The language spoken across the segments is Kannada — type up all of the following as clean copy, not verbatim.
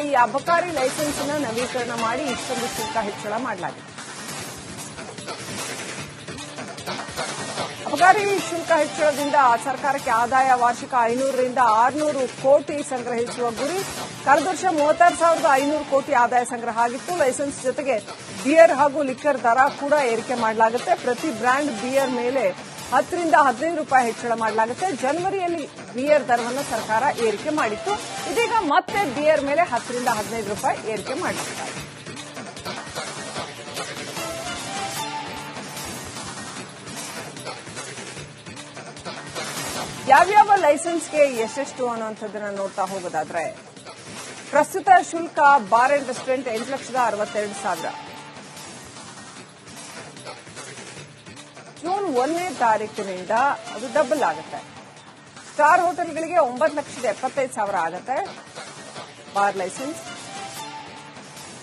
ಈ ಅಬಕಾರಿ ಲೈಸೆನ್ಸ್ ಅನ್ನು ನವೀಕರಣ ಮಾಡಿ ಇಷ್ಟೊಂದು ಶುಲ್ಕ ಹೆಚ್ಚಳ ಮಾಡಲಾಗಿದೆ. ಅಬಕಾರಿ ಶುಲ್ಕ ಹೆಚ್ಚಳದಿಂದ ಸರ್ಕಾರಕ್ಕೆ ಆದಾಯ ವಾರ್ಷಿಕ 500 ರಿಂದ 600 ಕೋಟಿ ಸಂಗ್ರಹಿಸುವ ಗುರಿ. ಕಳೆದ ವರ್ಷ 36,500 ಕೋಟಿ ಆದಾಯ ಸಂಗ್ರಹ ಆಗಿತ್ತು. ಲೈಸೆನ್ಸ್ ಜೊತೆಗೆ ಬಿಯರ್ ಹಾಗೂ ಲಿಕ್ಕರ್ ದರ ಕೂಡ ಏರಿಕೆ ಮಾಡಲಾಗುತ್ತೆ. ಪ್ರತಿ ಬ್ರ್ಯಾಂಡ್ ಬಿಯರ್ ಮೇಲೆ 10 ರಿಂದ 15 ರೂಪಾಯಿ ಹೆಚ್ಚಳ ಮಾಡಲಾಗುತ್ತೆ. ಜನವರಿಯಲ್ಲಿ ಬಿಯರ್ ದರವನ್ನು ಸರ್ಕಾರ ಏರಿಕೆ ಮಾಡಿತ್ತು. ಇದೀಗ ಮತ್ತೆ ಬಿಯರ್ ಮೇಲೆ 10 ರಿಂದ 15 ರೂಪಾಯಿ ಏರಿಕೆ ಮಾಡಲಾಗಿದೆ. ಯಾವ್ಯಾವ ಲೈಸೆನ್ಸ್ಗೆ ಎಷ್ಟೆಷ್ಟು ಅನ್ನುವಂಥದ್ದನ್ನ ನೋಡ್ತಾ ಹೋಗೋದಾದ್ರೆ, ಪ್ರಸ್ತುತ ಶುಲ್ಕ ಬಾರ್ ಅಂಡ್ ರೆಸ್ಟೋರೆಂಟ್ 8,62,000. ಜೂನ್ 1ನೇ ತಾರೀಕಿನಿಂದ ಅದು ಡಬಲ್ ಆಗುತ್ತೆ. ಸ್ಟಾರ್ ಹೋಟೆಲ್ಗಳಿಗೆ 9,75,000 ಆಗುತ್ತೆ ಬಾರ್ ಲೈಸೆನ್ಸ್.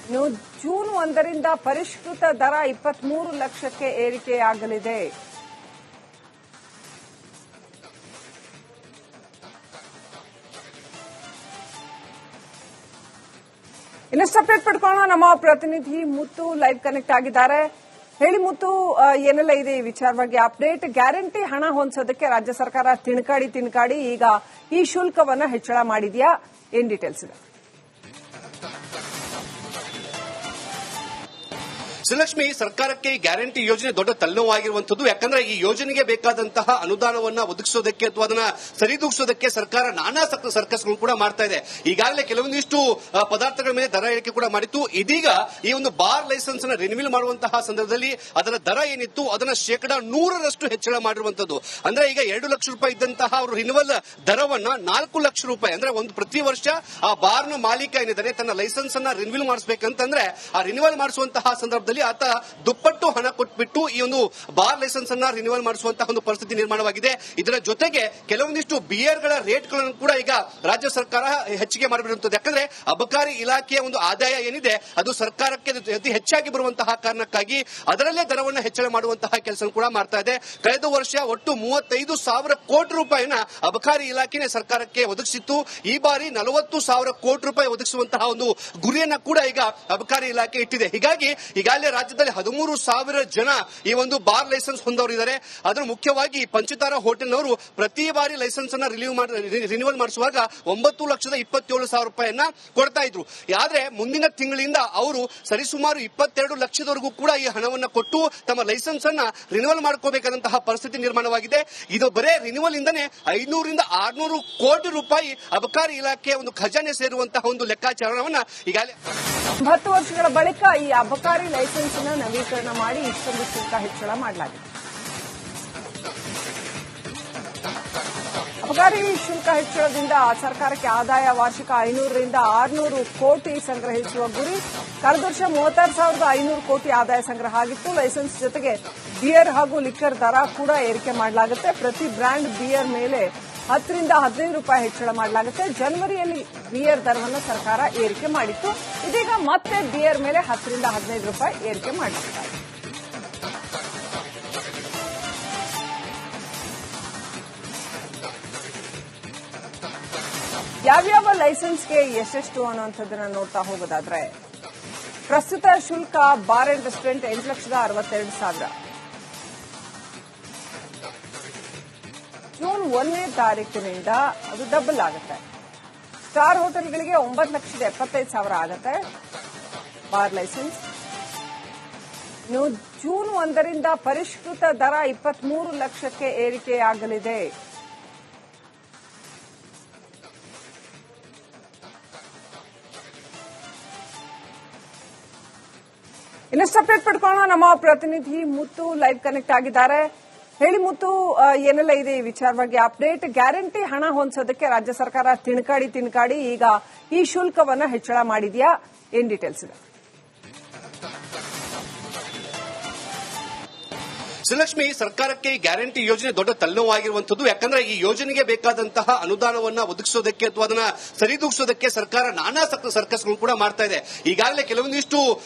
ಇನ್ನು ಜೂನ್ 1ರಿಂದ ಪರಿಷ್ಕೃತ ದರ 23 ಲಕ್ಷಕ್ಕೆ ಏರಿಕೆಯಾಗಲಿದೆ. ಇನ್ನಷ್ಟು ಅಪ್ಡೇಟ್ ಪಡ್ಕೊಳ್ಳೋಣ. ನಮ್ಮ ಪ್ರತಿನಿಧಿ ಮುತ್ತು ಲೈವ್ ಕನೆಕ್ಟ್ ಆಗಿದ್ದಾರೆ. ಹೇಳಿ ಮುತ್ತು, ಏನೆಲ್ಲ ಇದೆ ಈ ವಿಚಾರವಾಗಿ ಅಪ್ಡೇಟ್? ಗ್ಯಾರಂಟಿ ಹಣ ಹೊಂದಿಸೋದಕ್ಕೆ ರಾಜ್ಯ ಸರ್ಕಾರ ತಿಣಕಾಡಿ ಈಗ ಈ ಶುಲ್ಕವನ್ನ ಹೆಚ್ಚಳ ಮಾಡಿದ್ಯಾ? ಏನ್ ಡೀಟೇಲ್ಸ್ ಇದೆ? ಶ್ರೀಲಕ್ಷ್ಮಿ, ಸರ್ಕಾರಕ್ಕೆ ಈ ಗ್ಯಾರಂಟಿ ಯೋಜನೆ ದೊಡ್ಡ ತಲೆನೋವಾಗಿರುವಂತದ್ದು. ಯಾಕಂದ್ರೆ ಈ ಯೋಜನೆಗೆ ಬೇಕಾದಂತಹ ಅನುದಾನವನ್ನ ಒದಗಿಸೋದಕ್ಕೆ ಅಥವಾ ಅದನ್ನ ಸರಿದೂಗಿಸೋದಕ್ಕೆ ಸರ್ಕಾರ ನಾನಾ ಸರ್ಕಸ್ಗಳು ಕೂಡ ಮಾಡ್ತಾ ಇದೆ. ಈಗಾಗಲೇ ಕೆಲವೊಂದಿಷ್ಟು ಪದಾರ್ಥಗಳ ಮೇಲೆ ದರ ಏರಿಕೆ ಕೂಡ ಮಾಡಿತ್ತು. ಇದೀಗ ಈ ಒಂದು ಬಾರ್ ಲೈಸೆನ್ಸ್ ಅನ್ನ ರಿನ್ಯೂವಲ್ ಮಾಡುವಂತಹ ಸಂದರ್ಭದಲ್ಲಿ ಅದರ ದರ ಏನಿತ್ತು ಅದನ್ನ 100% ಹೆಚ್ಚಳ ಮಾಡಿರುವಂತದ್ದು. ಅಂದ್ರೆ ಈಗ 2 ಲಕ್ಷ ರೂಪಾಯಿ ಇದ್ದಂತಹ ಅವರು ರಿನ್ಯೂವಲ್ ದರವನ್ನ 4 ಲಕ್ಷ ರೂಪಾಯಿ, ಅಂದ್ರೆ ಒಂದು ಪ್ರತಿ ವರ್ಷ ಆ ಬಾರ್ನ ಮಾಲೀಕ ಏನಿದ್ದಾರೆ ತನ್ನ ಲೈಸೆನ್ಸ್ ಅನ್ನ ರಿನ್ಯೂವಲ್ ಮಾಡಿಸಬೇಕಂತಂದ್ರೆ ಆ ರಿನ್ಯೂವಲ್ ಮಾಡಿಸುವಂತಹ ಸಂದರ್ಭದಲ್ಲಿ ಆತ ದುಪ್ಪಟ್ಟು ಹಣ ಕೊಟ್ಬಿಟ್ಟು ಈ ಒಂದು ಬಾರ್ ಲೈಸೆನ್ಸ್ ಅನ್ನ ರಿನ್ಯೂವಲ್ ಮಾಡಿಸುವಂತಹ ಒಂದು ಪರಿಸ್ಥಿತಿ ನಿರ್ಮಾಣವಾಗಿದೆ. ಇದರ ಜೊತೆಗೆ ಕೆಲವೊಂದಿಷ್ಟು ಬಿಯರ್ಗಳ ರೇಟ್ಗಳನ್ನು ಕೂಡ ಈಗ ರಾಜ್ಯ ಸರ್ಕಾರ ಹೆಚ್ಚಿಗೆ ಮಾಡಿಬಿಡುತ್ತದೆ. ಯಾಕಂದ್ರೆ ಅಬಕಾರಿ ಇಲಾಖೆಯ ಒಂದು ಆದಾಯ ಏನಿದೆ ಅದು ಸರ್ಕಾರಕ್ಕೆ ಅತಿ ಹೆಚ್ಚಾಗಿ ಬರುವಂತಹ ಕಾರಣಕ್ಕಾಗಿ ಅದರಲ್ಲೇ ದರವನ್ನು ಹೆಚ್ಚಳ ಮಾಡುವಂತಹ ಕೆಲಸ ಕೂಡ ಮಾಡ್ತಾ ಇದೆ. ಕಳೆದ ವರ್ಷ ಒಟ್ಟು 35,000 ಕೋಟಿ ರೂಪಾಯಿನ ಅಬಕಾರಿ ಇಲಾಖೆನೇ ಸರ್ಕಾರಕ್ಕೆ ಒದಗಿಸಿತ್ತು. ಈ ಬಾರಿ 40,000 ಕೋಟಿ ರೂಪಾಯಿ ಒದಗಿಸುವಂತಹ ಒಂದು ಗುರಿಯನ್ನ ಕೂಡ ಈಗ ಅಬಕಾರಿ ಇಲಾಖೆ ಇಟ್ಟಿದೆ. ಹೀಗಾಗಿ ಈಗಾಗಲೇ ರಾಜ್ಯದಲ್ಲಿ 13,000 ಜನ ಈ ಒಂದು ಬಾರ್ ಲೈಸೆನ್ಸ್ ಹೊಂದವರಿದ್ದಾರೆ. ಅದರ ಮುಖ್ಯವಾಗಿ ಪಂಚತಾರ ಹೋಟೆಲ್ನವರು ಪ್ರತಿ ಬಾರಿ ಲೈಸೆನ್ಸ್ ಅನ್ನ ರಿನ್ಯೂವಲ್ ಮಾಡಿಸುವಾಗ 9,27,000 ರೂಪಾಯಿಯನ್ನ ಕೊಡ್ತಾ ಇದ್ರು. ಆದ್ರೆ ಮುಂದಿನ ತಿಂಗಳಿಂದ ಅವರು ಸರಿಸುಮಾರು 22 ಲಕ್ಷದವರೆಗೂ ಕೂಡ ಈ ಹಣವನ್ನ ಕೊಟ್ಟು ತಮ್ಮ ಲೈಸೆನ್ಸ್ ಅನ್ನ ರಿನ್ಯೂವಲ್ ಮಾಡ್ಕೋಬೇಕಾದಂತಹ ಪರಿಸ್ಥಿತಿ ನಿರ್ಮಾಣವಾಗಿದೆ. ಇದು ಬರೇ ರಿನ್ಯೂವಲ್ ಇಂದನೇ 500 ರಿಂದ 600 ಕೋಟಿ ರೂಪಾಯಿ ಅಬಕಾರಿ ಇಲಾಖೆಯ ಒಂದು ಖಜಾನೆ ಸೇರುವಂತಹ ಒಂದು ಲೆಕ್ಕಾಚಾರವನ್ನ ಈಗಾಗಲೇ 10 ವರ್ಷಗಳ ಬಳಿಕ ಈ ಅಬಕಾರಿ ಲೈಸೆನ್ಸ್ ಅನ್ನು ನವೀಕರಣ ಮಾಡಿ ಇಷ್ಟೊಂದು ಶುಲ್ಕ ಹೆಚ್ಚಳ ಮಾಡಲಾಗಿದೆ. ಅಬಕಾರಿ ಶುಲ್ಕ ಹೆಚ್ಚಳದಿಂದ ಸರ್ಕಾರಕ್ಕೆ ಆದಾಯ ವಾರ್ಷಿಕ 500 ರಿಂದ 600 ಕೋಟಿ ಸಂಗ್ರಹಿಸುವ ಗುರಿ. ಕಳೆದ ವರ್ಷ 36,500 ಕೋಟಿ ಆದಾಯ ಸಂಗ್ರಹ ಆಗಿತ್ತು. ಲೈಸೆನ್ಸ್ ಜೊತೆಗೆ ಬಿಯರ್ ಹಾಗೂ ಲಿಕ್ಕರ್ ದರ ಕೂಡ ಏರಿಕೆ ಮಾಡಲಾಗುತ್ತೆ. ಪ್ರತಿ ಬ್ರ್ಯಾಂಡ್ ಬಿಯರ್ ಮೇಲೆ 10 ರಿಂದ 15 ರೂಪಾಯಿ ಹೆಚ್ಚಳ ಮಾಡಲಾಗುತ್ತೆ. ಜನವರಿಯಲ್ಲಿ ಬಿಯರ್ ದರವನ್ನು ಸರ್ಕಾರ ಏರಿಕೆ ಮಾಡಿತ್ತು. ಇದೀಗ ಮತ್ತೆ ಬಿಯರ್ ಮೇಲೆ 10 ರಿಂದ 15 ರೂಪಾಯಿ ಏರಿಕೆ ಮಾಡಲಾಗಿದೆ. ಯಾವ್ಯಾವ ಲೈಸೆನ್ಸ್ಗೆ ಎಷ್ಟೆಷ್ಟು ಅನ್ನುವಂಥದ್ದನ್ನ ನೋಡ್ತಾ ಹೋಗೋದಾದ್ರೆ, ಪ್ರಸ್ತುತ ಶುಲ್ಕ ಬಾರ್ ಅಂಡ್ ರೆಸ್ಟೋರೆಂಟ್ 8,62,000. ಜೂನ್ 1ನೇ ತಾರೀಕಿನಿಂದ ಅದು ಡಬಲ್ ಆಗುತ್ತೆ. ಸ್ಟಾರ್ ಹೋಟೆಲ್ಗಳಿಗೆ 9,75,000 ಆಗುತ್ತೆ ಬಾರ್ ಲೈಸೆನ್ಸ್. ಇನ್ನು ಜೂನ್ 1ರಿಂದ ಪರಿಷ್ಕೃತ ದರ 23 ಲಕ್ಷಕ್ಕೆ ಏರಿಕೆಯಾಗಲಿದೆ. ಇನ್ನಷ್ಟು ಅಪ್ಡೇಟ್ ಪಡ್ಕೊಳ್ಳೋಣ. ನಮ್ಮ ಪ್ರತಿನಿಧಿ ಮುತ್ತು ಲೈವ್ ಕನೆಕ್ಟ್ ಆಗಿದ್ದಾರೆ. ಹೇಳಿ ಮುತ್ತು, ಏನೆಲ್ಲ ಇದೆ ಈ ವಿಚಾರವಾಗಿ ಅಪ್ಡೇಟ್? ಗ್ಯಾರಂಟಿ ಹಣ ಹೊಂದಿಸೋದಕ್ಕೆ ರಾಜ್ಯ ಸರ್ಕಾರ ತಿಣಕಾಡಿ ಈಗ ಈ ಶುಲ್ಕವನ್ನ ಹೆಚ್ಚಳ ಮಾಡಿದ್ಯಾ? ಏನ್ ಡೀಟೇಲ್ಸ್ ಇದೆ? ಶ್ರೀಲಕ್ಷ್ಮಿ, ಸರ್ಕಾರಕ್ಕೆ ಗ್ಯಾರಂಟಿ ಯೋಜನೆ ದೊಡ್ಡ ತಲೆನೋವಾಗಿರುವಂತದ್ದು. ಯಾಕಂದ್ರೆ ಈ ಯೋಜನೆಗೆ ಬೇಕಾದಂತಹ ಅನುದಾನವನ್ನ ಒದಗಿಸೋದಕ್ಕೆ ಅಥವಾ ಅದನ್ನ ಸರಿದೂಗಿಸೋದಕ್ಕೆ ಸರ್ಕಾರ ನಾನಾ ಸರ್ಕಸ್ಗಳು ಕೂಡ ಮಾಡ್ತಾ ಇದೆ. ಈಗಾಗಲೇ ಕೆಲವೊಂದಿಷ್ಟು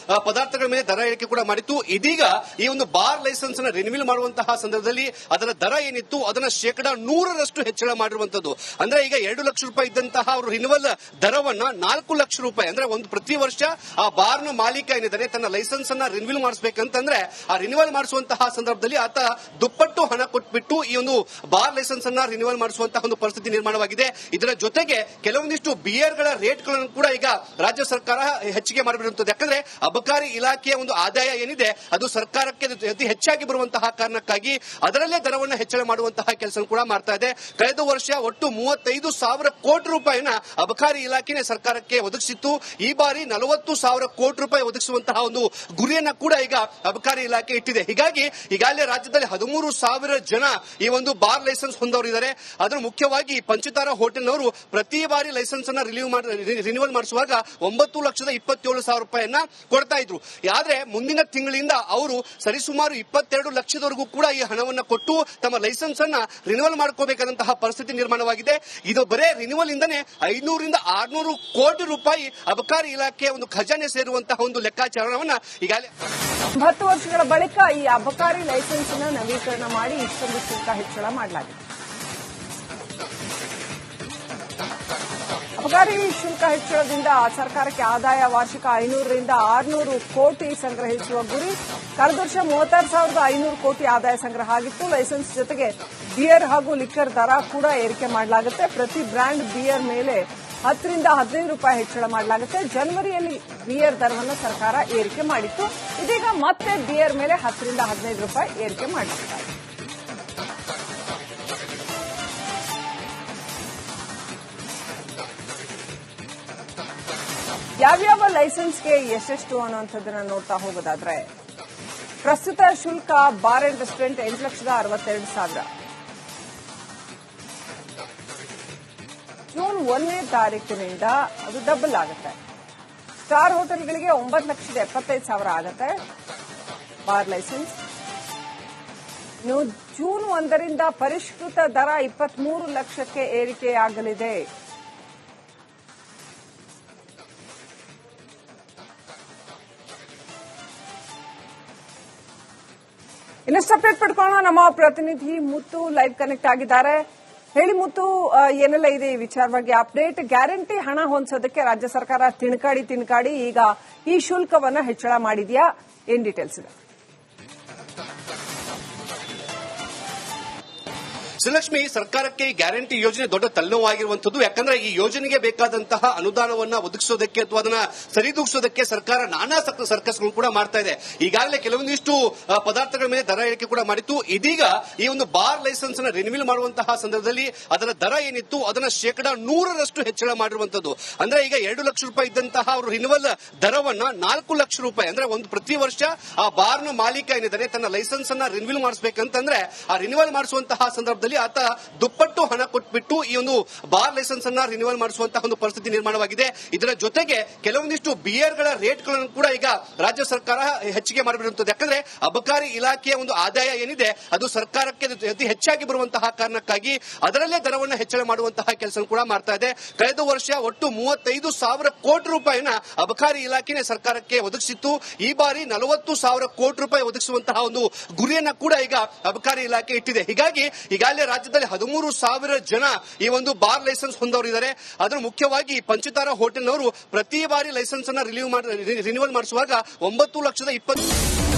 ಪದಾರ್ಥಗಳ ಮೇಲೆ ದರ ಏರಿಕೆ ಕೂಡ ಮಾಡಿತ್ತು. ಇದೀಗ ಈ ಒಂದು ಬಾರ್ ಲೈಸೆನ್ಸ್ ಅನ್ನ ರಿನ್ಯೂವಲ್ ಮಾಡುವಂತಹ ಸಂದರ್ಭದಲ್ಲಿ ಅದರ ದರ ಏನಿತ್ತು ಅದನ್ನ 100% ಹೆಚ್ಚಳ ಮಾಡಿರುವಂತದ್ದು. ಅಂದ್ರೆ ಈಗ 2 ಲಕ್ಷ ರೂಪಾಯಿ ಇದ್ದಂತಹ ಅವರು ರಿನ್ಯೂವಲ್ ದರವನ್ನ 4 ಲಕ್ಷ ರೂಪಾಯಿ, ಅಂದ್ರೆ ಒಂದು ಪ್ರತಿ ವರ್ಷ ಆ ಬಾರ್ನ ಮಾಲೀಕ ಏನಿದ್ದಾರೆ ತನ್ನ ಲೈಸೆನ್ಸ್ ಅನ್ನ ರಿನ್ಯೂವಲ್ ಮಾಡಿಸಬೇಕಂತಂದ್ರೆ ಆ ರಿನ್ಯೂವಲ್ ಮಾಡಿಸುವಂತಹ ಸಂದರ್ಭದಲ್ಲಿ ಆತ ದುಪ್ಪಟ್ಟು ಹಣ ಕೊಟ್ಬಿಟ್ಟು ಈ ಒಂದು ಬಾರ್ ಲೈಸೆನ್ಸ್ ಅನ್ನ ರಿನ್ಯೂವಲ್ ಮಾಡಿಸುವಂತಹ ಒಂದು ಪರಿಸ್ಥಿತಿ ನಿರ್ಮಾಣವಾಗಿದೆ. ಇದರ ಜೊತೆಗೆ ಕೆಲವೊಂದಿಷ್ಟು ಬಿಯರ್ ಗಳ ರೇಟ್ ಗಳನ್ನು ಕೂಡ ಈಗ ರಾಜ್ಯ ಸರ್ಕಾರ ಹೆಚ್ಚಿಗೆ ಮಾಡಿಬಿಡುತ್ತದೆ. ಯಾಕಂದ್ರೆ ಅಬಕಾರಿ ಇಲಾಖೆಯ ಒಂದು ಆದಾಯ ಏನಿದೆ ಅದು ಸರ್ಕಾರಕ್ಕೆ ಅತಿ ಹೆಚ್ಚಾಗಿ ಬರುವಂತಹ ಕಾರಣಕ್ಕಾಗಿ ಅದರಲ್ಲೇ ದರವನ್ನು ಹೆಚ್ಚಳ ಮಾಡುವಂತಹ ಕೆಲಸ ಕೂಡ ಮಾಡ್ತಾ ಇದೆ. ಕಳೆದ ವರ್ಷ ಒಟ್ಟು 35,000 ಕೋಟಿ ರೂಪಾಯಿನ ಅಬಕಾರಿ ಇಲಾಖೆನೇ ಸರ್ಕಾರಕ್ಕೆ ಒದಗಿಸಿತ್ತು. ಈ ಬಾರಿ 40,000 ಕೋಟಿ ರೂಪಾಯಿ ಒದಗಿಸುವಂತಹ ಒಂದು ಗುರಿಯನ್ನ ಕೂಡ ಈಗ ಅಬಕಾರಿ ಇಲಾಖೆ ಇಟ್ಟಿದೆ. ಹೀಗಾಗಿ ಈಗಾಗಲೇ ರಾಜ್ಯದಲ್ಲಿ 13,000 ಜನ ಈ ಒಂದು ಬಾರ್ ಲೈಸೆನ್ಸ್ ಹೊಂದವರಿದ್ದಾರೆ. ಅದರ ಮುಖ್ಯವಾಗಿ ಪಂಚತಾರ ಹೋಟೆಲ್ನವರು ಪ್ರತಿ ಬಾರಿ ಲೈಸೆನ್ಸ್ ಅನ್ನ ರಿನ್ಯೂವಲ್ ಮಾಡಿಸುವಾಗ 9,27,000 ರೂಪಾಯಿಯನ್ನ ಕೊಡ್ತಾ ಇದ್ರು. ಆದ್ರೆ ಮುಂದಿನ ತಿಂಗಳಿಂದ ಅವರು ಸರಿಸುಮಾರು 22 ಲಕ್ಷದವರೆಗೂ ಕೂಡ ಈ ಹಣವನ್ನು ಕೊಟ್ಟು ತಮ್ಮ ಲೈಸೆನ್ಸ್ ಅನ್ನ ರಿನ್ಯೂವಲ್ ಮಾಡ್ಕೋಬೇಕಾದಂತಹ ಪರಿಸ್ಥಿತಿ ನಿರ್ಮಾಣವಾಗಿದೆ. ಇದು ಬರೇ ರಿನ್ಯೂವಲ್ ಇಂದನೇ 500ರಿಂದ 600 ಕೋಟಿ ರೂಪಾಯಿ ಅಬಕಾರಿ ಇಲಾಖೆಯ ಒಂದು ಖಜಾನೆ ಸೇರುವಂತಹ ಒಂದು ಲೆಕ್ಕಾಚಾರವನ್ನ ಈಗಾಗಲೇ 10 ವರ್ಷಗಳ ಬಳಿಕ ಈ ಅಬಕಾರಿ ಲೈಸೆನ್ಸ್ ಅನ್ನು ನವೀಕರಣ ಮಾಡಿ ಇಷ್ಟೊಂದು ಶುಲ್ಕ ಹೆಚ್ಚಳ ಮಾಡಲಾಗಿದೆ. ಅಬಕಾರಿ ಶುಲ್ಕ ಹೆಚ್ಚಳದಿಂದ ಸರ್ಕಾರಕ್ಕೆ ಆದಾಯ ವಾರ್ಷಿಕ 500ರಿಂದ 600 ಕೋಟಿ ಸಂಗ್ರಹಿಸುವ ಗುರಿ. ಕಳೆದ ವರ್ಷ 36,500 ಕೋಟಿ ಆದಾಯ ಸಂಗ್ರಹ ಆಗಿತ್ತು. ಲೈಸೆನ್ಸ್ ಜೊತೆಗೆ ಬಿಯರ್ ಹಾಗೂ ಲಿಕ್ಕರ್ ದರ ಕೂಡ ಏರಿಕೆ ಮಾಡಲಾಗುತ್ತೆ. ಪ್ರತಿ ಬ್ರ್ಯಾಂಡ್ ಬಿಯರ್ ಮೇಲೆ 10ರಿಂದ 15 ರೂಪಾಯಿ ಹೆಚ್ಚಳ ಮಾಡಲಾಗುತ್ತೆ. ಜನವರಿಯಲ್ಲಿ ಬಿಯರ್ ದರವನ್ನು ಸರ್ಕಾರ ಏರಿಕೆ ಮಾಡಿತ್ತು. ಇದೀಗ ಮತ್ತೆ ಬಿಯರ್ ಮೇಲೆ 10ರಿಂದ 15 ರೂಪಾಯಿ ಏರಿಕೆ ಮಾಡಲಾಗಿದೆ. ಯಾವ್ಯಾವ ಲೈಸೆನ್ಸ್ಗೆ ಎಷ್ಟೆಷ್ಟು ಅನ್ನುವಂಥದ್ದನ್ನ ನೋಡ್ತಾ ಹೋಗೋದಾದ್ರೆ, ಪ್ರಸ್ತುತ ಶುಲ್ಕ ಬಾರ್ ಅಂಡ್ ರೆಸ್ಟೋರೆಂಟ್ 8,62,000. ಜೂನ್ 1ನೇ ತಾರೀಕಿನಿಂದ ಅದು ಡಬಲ್ ಆಗುತ್ತೆ. ಸ್ಟಾರ್ ಹೋಟೆಲ್ಗಳಿಗೆ 9,75,000 ಆಗುತ್ತೆ ಬಾರ್ ಲೈಸೆನ್ಸ್. ಇನ್ನು ಜೂನ್ 1ರಿಂದ ಪರಿಷ್ಕೃತ ದರ 23 ಲಕ್ಷಕ್ಕೆ ಏರಿಕೆಯಾಗಲಿದೆ. ಇನ್ನಷ್ಟು ಅಪ್ಡೇಟ್ ಪಡ್ಕೊಳ್ಳೋಣ. ನಮ್ಮ ಪ್ರತಿನಿಧಿ ಮುತ್ತು ಲೈವ್ ಕನೆಕ್ಟ್ ಆಗಿದ್ದಾರೆ. ಹೇಳಿ ಮುತ್ತು, ಏನೆಲ್ಲ ಇದೆ ಈ ವಿಚಾರವಾಗಿ ಅಪ್ಡೇಟ್? ಗ್ಯಾರಂಟಿ ಹಣ ಹೊಂದಿಸೋದಕ್ಕೆ ರಾಜ್ಯ ಸರ್ಕಾರ ತಿನ್ಕಾಡಿ ಈಗ ಈ ಶುಲ್ಕವನ್ನ ಹೆಚ್ಚಳ ಮಾಡಿದ್ಯಾ? ಏನ್ ಡೀಟೇಲ್ಸ್ ಇದೆ? ಶ್ರೀಲಕ್ಷ್ಮಿ, ಸರ್ಕಾರಕ್ಕೆ ಗ್ಯಾರಂಟಿ ಯೋಜನೆ ದೊಡ್ಡ ತಲೆನೋವಾಗಿರುವಂತದ್ದು. ಯಾಕಂದ್ರೆ ಈ ಯೋಜನೆಗೆ ಬೇಕಾದಂತಹ ಅನುದಾನವನ್ನ ಒದಗಿಸೋದಕ್ಕೆ ಅಥವಾ ಅದನ್ನ ಸರಿದೂಗಿಸೋದಕ್ಕೆ ಸರ್ಕಾರ ನಾನಾ ಸರ್ಕಸ್ಗಳು ಕೂಡ ಮಾಡ್ತಾ ಇದೆ. ಈಗಾಗಲೇ ಕೆಲವೊಂದಿಷ್ಟು ಪದಾರ್ಥಗಳ ಮೇಲೆ ದರ ಏರಿಕೆ ಕೂಡ ಮಾಡಿತ್ತು. ಇದೀಗ ಈ ಒಂದು ಬಾರ್ ಲೈಸೆನ್ಸ್ ಅನ್ನ ರಿನ್ಯೂವಲ್ ಮಾಡುವಂತಹ ಸಂದರ್ಭದಲ್ಲಿ ಅದರ ದರ ಏನಿತ್ತು ಅದನ್ನ 100% ಹೆಚ್ಚಳ ಮಾಡಿರುವಂತದ್ದು. ಅಂದ್ರೆ ಈಗ 2 ಲಕ್ಷ ರೂಪಾಯಿ ಇದ್ದಂತಹ ಅವರು ರಿನ್ಯೂವಲ್ ದರವನ್ನ 4 ಲಕ್ಷ ರೂಪಾಯಿ, ಅಂದ್ರೆ ಒಂದು ಪ್ರತಿ ವರ್ಷ ಆ ಬಾರ್ನ ಮಾಲೀಕ ಏನಿದ್ದಾರೆ ತನ್ನ ಲೈಸೆನ್ಸ್ ಅನ್ನ ರಿನ್ಯೂವಲ್ ಮಾಡಿಸಬೇಕಂತಂದ್ರೆ ಆ ರಿನ್ಯೂವಲ್ ಮಾಡಿಸುವಂತಹ ಸಂದರ್ಭದಲ್ಲಿ ಆತ ದುಪ್ಪಟ್ಟು ಹಣ ಕೊಟ್ಬಿಟ್ಟು ಈ ಒಂದು ಬಾರ್ ಲೈಸೆನ್ಸ್ ಅನ್ನ ರಿನ್ಯೂವಲ್ ಮಾಡಿಸುವಂತಹ ಒಂದು ಪರಿಸ್ಥಿತಿ ನಿರ್ಮಾಣವಾಗಿದೆ. ಇದರ ಜೊತೆಗೆ ಕೆಲವೊಂದಿಷ್ಟು ಬಿಯರ್ ಗಳ ರೇಟ್ ಗಳನ್ನು ಕೂಡ ಈಗ ರಾಜ್ಯ ಸರ್ಕಾರ ಹೆಚ್ಚಿಗೆ ಮಾಡಿಬಿಡುತ್ತದೆ. ಯಾಕಂದ್ರೆ ಅಬಕಾರಿ ಇಲಾಖೆಯ ಒಂದು ಆದಾಯ ಏನಿದೆ ಅದು ಸರ್ಕಾರಕ್ಕೆ ಅತಿ ಹೆಚ್ಚಾಗಿ ಬರುವಂತಹ ಕಾರಣಕ್ಕಾಗಿ ಅದರಲ್ಲೇ ದರವನ್ನು ಹೆಚ್ಚಳ ಮಾಡುವಂತಹ ಕೆಲಸ ಕೂಡ ಮಾಡ್ತಾ ಇದೆ. ಕಳೆದ ವರ್ಷ ಒಟ್ಟು 35,000 ಕೋಟಿ ರೂಪಾಯಿನ ಅಬಕಾರಿ ಇಲಾಖೆನೇ ಸರ್ಕಾರಕ್ಕೆ ಒದಗಿಸಿತ್ತು. ಈ ಬಾರಿ 40,000 ಕೋಟಿ ರೂಪಾಯಿ ಒದಗಿಸುವಂತಹ ಒಂದು ಗುರಿಯನ್ನ ಕೂಡ ಈಗ ಅಬಕಾರಿ ಇಲಾಖೆ ಇಟ್ಟಿದೆ. ಹೀಗಾಗಿ ಈಗಾಗಲೇ ರಾಜ್ಯದಲ್ಲಿ 13,000 ಜನ ಈ ಒಂದು ಬಾರ್ ಲೈಸೆನ್ಸ್ ಹೊಂದವರಿದ್ದಾರೆ. ಅದರ ಮುಖ್ಯವಾಗಿ ಪಂಚತಾರ ಹೋಟೆಲ್ನವರು ಪ್ರತಿ ಬಾರಿ ಲೈಸೆನ್ಸ್ ಅನ್ನ ರಿನ್ಯೂವಲ್ ಮಾಡಿಸುವಾಗ 9,20,000